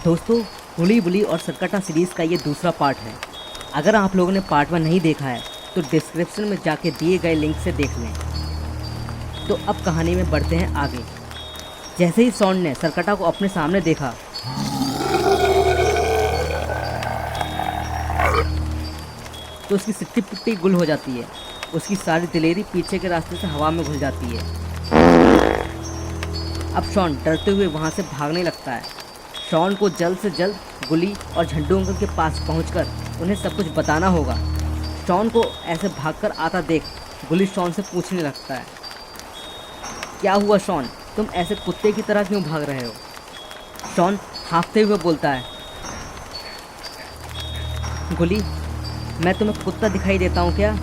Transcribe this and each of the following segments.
दोस्तों, हुली बुली और सरकटा सीरीज़ का ये दूसरा पार्ट है। अगर आप लोगों ने पार्ट 1 नहीं देखा है तो डिस्क्रिप्शन में जाके दिए गए लिंक से देख लें। तो अब कहानी में बढ़ते हैं आगे। जैसे ही शॉन ने सरकटा को अपने सामने देखा तो उसकी सिट्टी पिट्टी गुल हो जाती है। उसकी सारी दिलेरी पीछे के रास्ते से हवा में घुल जाती है। अब शॉन डरते हुए वहाँ से भागने लगता है। शॉन को जल्द से जल्द गुली और झंडू अंकल के पास पहुंचकर उन्हें सब कुछ बताना होगा। शॉन को ऐसे भागकर आता देख गुली शॉन से पूछने लगता है, क्या हुआ शॉन, तुम ऐसे कुत्ते की तरह क्यों भाग रहे हो? शॉन हाँफते हुए बोलता है, गुली, मैं तुम्हें कुत्ता दिखाई देता हूँ क्या?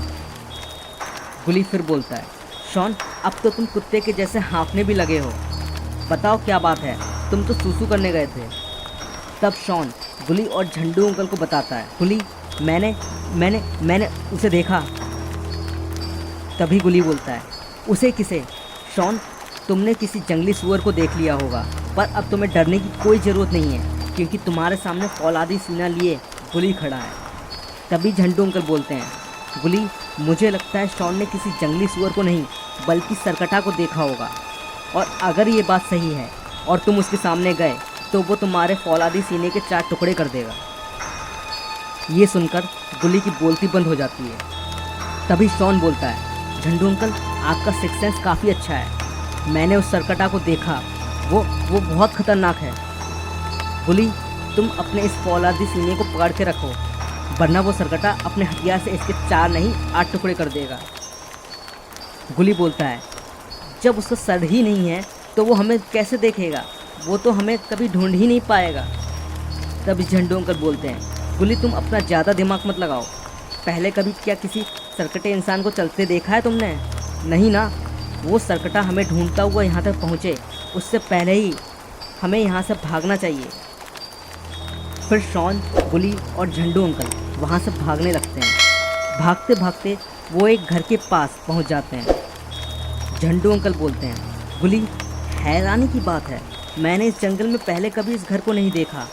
गुली फिर बोलता है, शॉन, अब तो तुम कुत्ते के जैसे हाँफने भी लगे हो। बताओ क्या बात है, तुम तो सूसू करने गए थे। तब शॉन गुली और झंडू अंकल को बताता है, गुली, मैंने उसे देखा। तभी गुली बोलता है, उसे किसे? शॉन, तुमने किसी जंगली सुअर को देख लिया होगा, पर अब तुम्हें डरने की कोई ज़रूरत नहीं है क्योंकि तुम्हारे सामने फौलादी सीना लिए गुली खड़ा है। तभी झंडू अंकल बोलते हैं, गुली, मुझे लगता है शॉन ने किसी जंगली सुअर को नहीं बल्कि सरकटा को देखा होगा, और अगर ये बात सही है और तुम उसके सामने गए तो वो तुम्हारे फौलादी सीने के 4 टुकड़े कर देगा। ये सुनकर गुली की बोलती बंद हो जाती है। तभी शॉन बोलता है, झंडू अंकल, आपका सिक्स सेंस काफ़ी अच्छा है। मैंने उस सरकटा को देखा, वो बहुत ख़तरनाक है। गुली, तुम अपने इस फौलादी सीने को पकड़ के रखो, वरना वो सरकटा अपने हथियार से इसके 4 नहीं 8 टुकड़े कर देगा। गुली बोलता है, जब उसका सर ही नहीं है तो वो हमें कैसे देखेगा? वो तो हमें कभी ढूंढ ही नहीं पाएगा। तभी झंडू अंकल बोलते हैं, गुली, तुम अपना ज़्यादा दिमाग मत लगाओ। पहले कभी क्या किसी सरकटे इंसान को चलते देखा है तुमने? नहीं ना। वो सरकटा हमें ढूंढता हुआ यहाँ तक पहुँचे उससे पहले ही हमें यहाँ से भागना चाहिए। फिर शॉन, गुली और झंडू अंकल वहाँ से भागने लगते हैं। भागते भागते वो एक घर के पास पहुँच जाते हैं। झंडू अंकल बोलते हैं, गुली, हैरानी की बात है, मैंने इस जंगल में पहले कभी इस घर को नहीं देखा।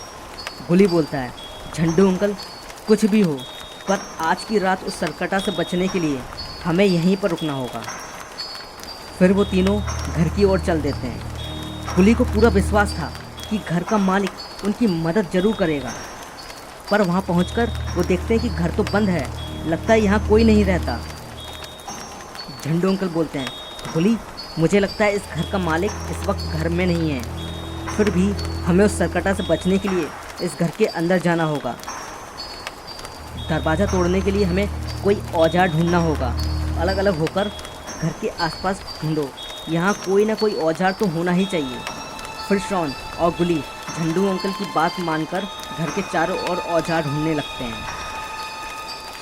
गुली बोलता है, झंडू अंकल, कुछ भी हो, पर आज की रात उस सरकटा से बचने के लिए हमें यहीं पर रुकना होगा। फिर वो तीनों घर की ओर चल देते हैं। गुली को पूरा विश्वास था कि घर का मालिक उनकी मदद ज़रूर करेगा, पर वहाँ पहुँचकर वो देखते हैं कि घर तो बंद है, लगता है यहाँ कोई नहीं रहता। झंडू अंकल बोलते हैं, गुली, मुझे लगता है इस घर का मालिक इस वक्त घर में नहीं है। फिर भी हमें उस सरकटा से बचने के लिए इस घर के अंदर जाना होगा। दरवाज़ा तोड़ने के लिए हमें कोई औजार ढूंढना होगा। अलग अलग होकर घर के आसपास ढूंढो, यहाँ कोई ना कोई औजार तो होना ही चाहिए। फिर शॉन और गुली झंडू अंकल की बात मानकर घर के चारों ओर औजार ढूंढने लगते हैं।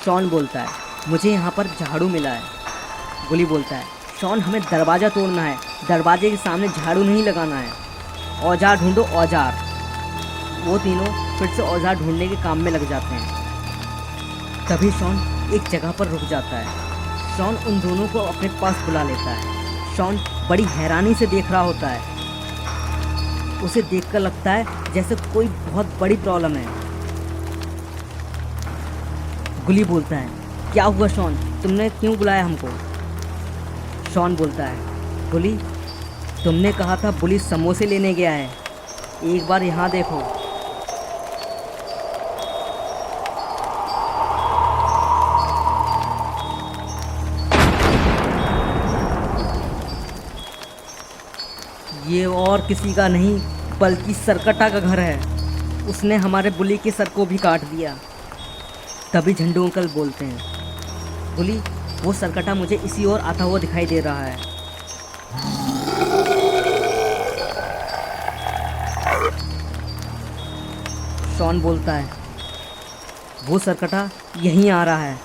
शॉन बोलता है, मुझे यहाँ पर झाड़ू मिला है। गुली बोलता है, शॉन, हमें दरवाज़ा तोड़ना है, दरवाजे के सामने झाड़ू नहीं लगाना है। औजार ढूंढो, औजार। वो तीनों फिर से औजार ढूंढने के काम में लग जाते हैं। तभी शॉन एक जगह पर रुक जाता है। शॉन उन दोनों को अपने पास बुला लेता है। शॉन बड़ी हैरानी से देख रहा होता है। उसे देखकर लगता है जैसे कोई बहुत बड़ी प्रॉब्लम है। गुली बोलता है, क्या हुआ शॉन, तुमने क्यों बुलाया हमको? शॉन बोलता है, गुली, तुमने कहा था पुलिस समोसे लेने गया है, एक बार यहाँ देखो। ये और किसी का नहीं बल्कि सरकटा का घर है। उसने हमारे बुली के सर को भी काट दिया। तभी झंडू अंकल बोलते हैं, बुली, वो सरकटा मुझे इसी ओर आता हुआ दिखाई दे रहा है। शॉन बोलता है, वो सरकटा यहीं आ रहा है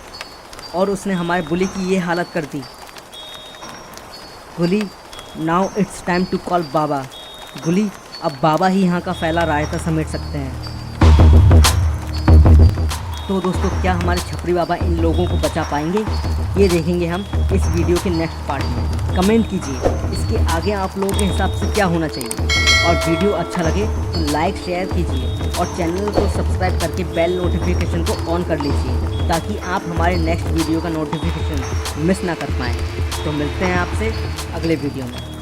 और उसने हमारे बुली की ये हालत कर दी। Guli, now it's time to call Baba. Guli, अब बाबा ही यहाँ का फैला रायता समेट सकते हैं। तो दोस्तों, क्या हमारे छपरी बाबा इन लोगों को बचा पाएंगे? ये देखेंगे हम इस वीडियो के नेक्स्ट पार्ट में। कमेंट कीजिए इसके आगे आप लोगों के हिसाब से क्या होना चाहिए। और वीडियो अच्छा लगे तो लाइक शेयर कीजिए और चैनल को सब्सक्राइब करके बेल नोटिफिकेशन को ऑन कर लीजिए ताकि आप हमारे नेक्स्ट वीडियो का नोटिफिकेशन मिस ना कर पाएँ। तो मिलते हैं आपसे अगले वीडियो में।